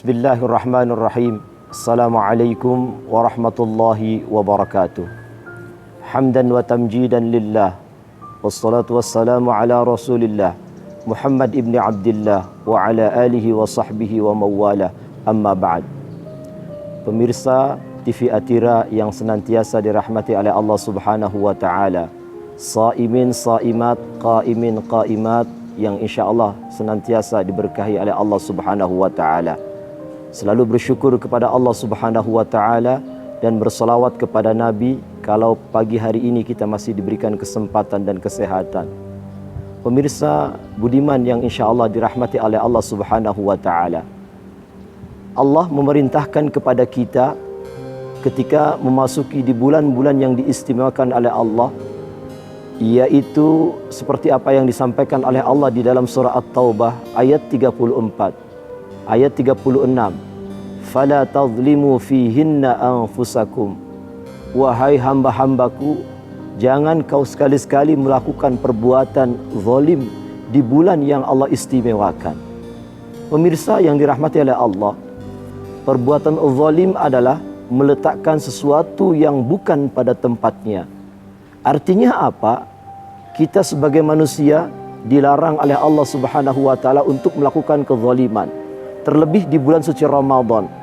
Bismillahirrahmanirrahim. Assalamualaikum warahmatullahi wabarakatuh. Hamdan wa tamjidan lillah. Wassalatu wassalamu ala rasulillah Muhammad ibn Abdillah wa ala alihi wa sahbihi wa mawala. Amma ba'd. Pemirsa TV Atira yang senantiasa dirahmati oleh Allah Subhanahu wa taala. Saimin saimat, qaimin qaimat yang insya-Allah senantiasa diberkahi oleh Allah Subhanahu wa taala. Selalu bersyukur kepada Allah Subhanahu wa taala dan berselawat kepada Nabi kalau pagi hari ini kita masih diberikan kesempatan dan kesehatan. Pemirsa budiman yang insya-Allah dirahmati oleh Allah Subhanahu wa taala. Allah memerintahkan kepada kita ketika memasuki di bulan-bulan yang diistimewakan oleh Allah, yaitu seperti apa yang disampaikan oleh Allah di dalam surah At-Taubah ayat 34, ayat 36. Fala tadhlimu fihinna anfusakum. Wahai hamba-hambaku, jangan kau sekali-sekali melakukan perbuatan zalim di bulan yang Allah istimewakan. Pemirsa yang dirahmati oleh Allah, perbuatan zalim adalah meletakkan sesuatu yang bukan pada tempatnya. Artinya apa? Kita sebagai manusia dilarang oleh Allah Subhanahu wa taala untuk melakukan kezaliman. Terlebih di bulan suci Ramadan.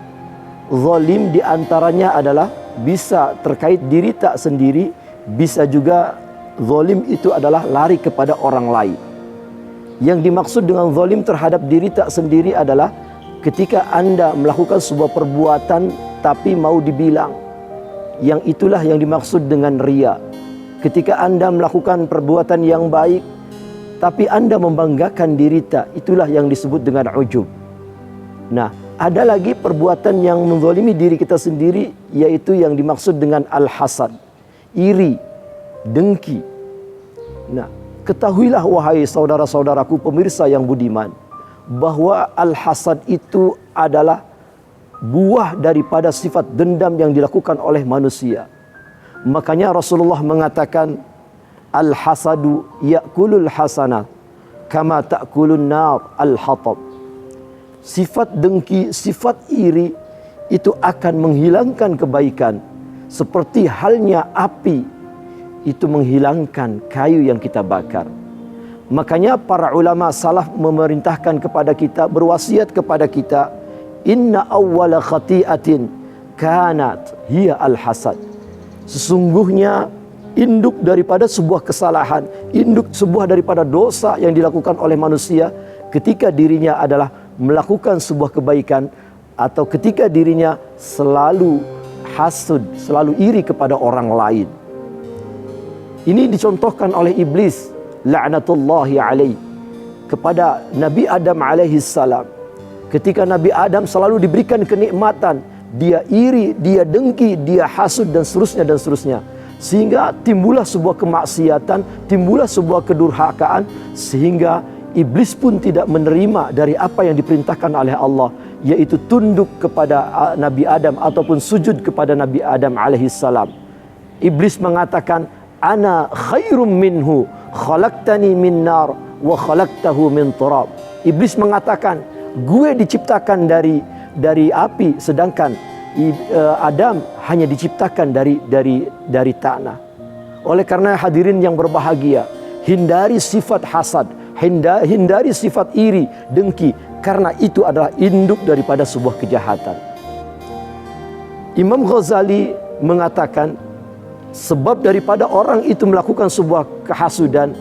Zalim di antaranya adalah bisa terkait diri tak sendiri, bisa juga zalim itu adalah lari kepada orang lain. Yang dimaksud dengan zalim terhadap diri tak sendiri adalah ketika Anda melakukan sebuah perbuatan tapi mau dibilang. Yang itulah yang dimaksud dengan riya. Ketika Anda melakukan perbuatan yang baik, tapi Anda membanggakan diri tak, itulah yang disebut dengan ujub. Nah, ada lagi perbuatan yang menzalimi diri kita sendiri, yaitu yang dimaksud dengan al-hasad, iri, dengki. Nah, ketahuilah wahai saudara-saudaraku pemirsa yang budiman, bahwa al-hasad itu adalah buah daripada sifat dendam yang dilakukan oleh manusia. Makanya Rasulullah mengatakan al-hasadu ya'kulul hasanah kama ta'kulun nar al-hatab. Sifat dengki, sifat iri itu akan menghilangkan kebaikan seperti halnya api itu menghilangkan kayu yang kita bakar. Makanya para ulama salaf memerintahkan kepada kita, berwasiat kepada kita, inna awwala khati'atin kanat hiya al-hasad. Sesungguhnya induk daripada sebuah kesalahan, induk sebuah daripada dosa yang dilakukan oleh manusia ketika dirinya adalah melakukan sebuah kebaikan, atau ketika dirinya selalu hasud, selalu iri kepada orang lain. Ini dicontohkan oleh iblis la'natullahi alaih kepada Nabi Adam alaihi salam. Ketika Nabi Adam selalu diberikan kenikmatan, dia iri, dia dengki, dia hasud dan seterusnya. Sehingga timbullah sebuah kemaksiatan, timbullah sebuah kedurhakaan, sehingga iblis pun tidak menerima dari apa yang diperintahkan oleh Allah, yaitu tunduk kepada Nabi Adam ataupun sujud kepada Nabi Adam alaihi salam. Iblis mengatakan, ana khairum minhu, khalaqtani min nar wa khalaqtahu min turab. Iblis mengatakan, gue diciptakan dari api, sedangkan Adam hanya diciptakan dari tanah. Oleh karena hadirin yang berbahagia, hindari sifat hasad, hindari sifat iri, dengki, karena itu adalah induk daripada sebuah kejahatan. Imam Ghazali mengatakan, sebab daripada orang itu melakukan sebuah kehasudan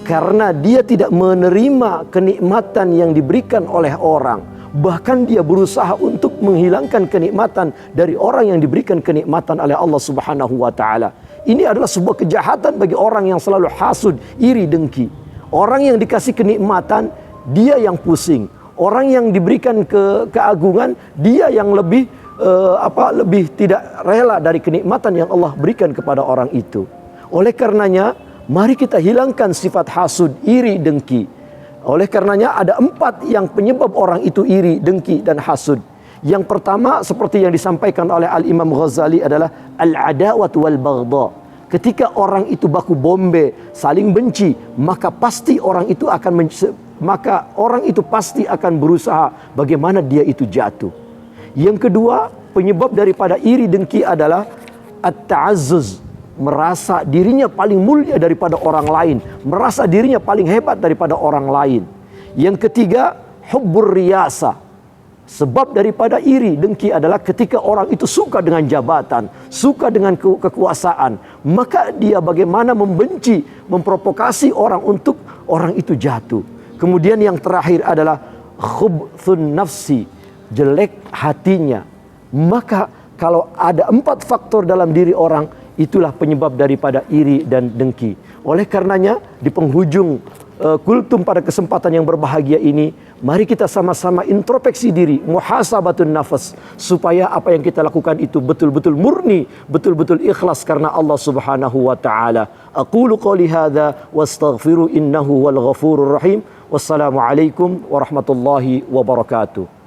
karena dia tidak menerima kenikmatan yang diberikan oleh orang. Bahkan dia berusaha untuk menghilangkan kenikmatan dari orang yang diberikan kenikmatan oleh Allah Subhanahu wa taala. Ini adalah sebuah kejahatan bagi orang yang selalu hasud, iri, dengki. Orang yang dikasih kenikmatan, dia yang pusing. Orang yang diberikan keagungan, dia yang lebih tidak rela dari kenikmatan yang Allah berikan kepada orang itu. Oleh karenanya, mari kita hilangkan sifat hasud, iri, dengki. Oleh karenanya ada 4 yang penyebab orang itu iri, dengki, dan hasud. Yang pertama seperti yang disampaikan oleh Al-Imam Ghazali adalah al-adawat wal baghdha. Ketika orang itu baku bombe, saling benci, maka pasti orang itu akan maka orang itu pasti akan berusaha bagaimana dia itu jatuh. Yang kedua, penyebab daripada iri dengki adalah at-ta'azzuz, merasa dirinya paling mulia daripada orang lain, merasa dirinya paling hebat daripada orang lain. Yang ketiga, hubbur riyasa. Sebab daripada iri dengki adalah ketika orang itu suka dengan jabatan, suka dengan kekuasaan, maka dia bagaimana membenci, memprovokasi orang untuk orang itu jatuh. Kemudian yang terakhir adalah khubthun nafsi, jelek hatinya. Maka kalau ada 4 faktor dalam diri orang, itulah penyebab daripada iri dan dengki. Oleh karenanya di penghujung kultum pada kesempatan yang berbahagia ini, mari kita sama-sama introspeksi diri, muhasabatun nafas, supaya apa yang kita lakukan itu betul-betul murni, betul-betul ikhlas karena Allah Subhanahu wa taala. Aqulu qouli hadza wastaghfiru innahu wal ghafurur rahim. Wassalamualaikum warahmatullahi wabarakatuh.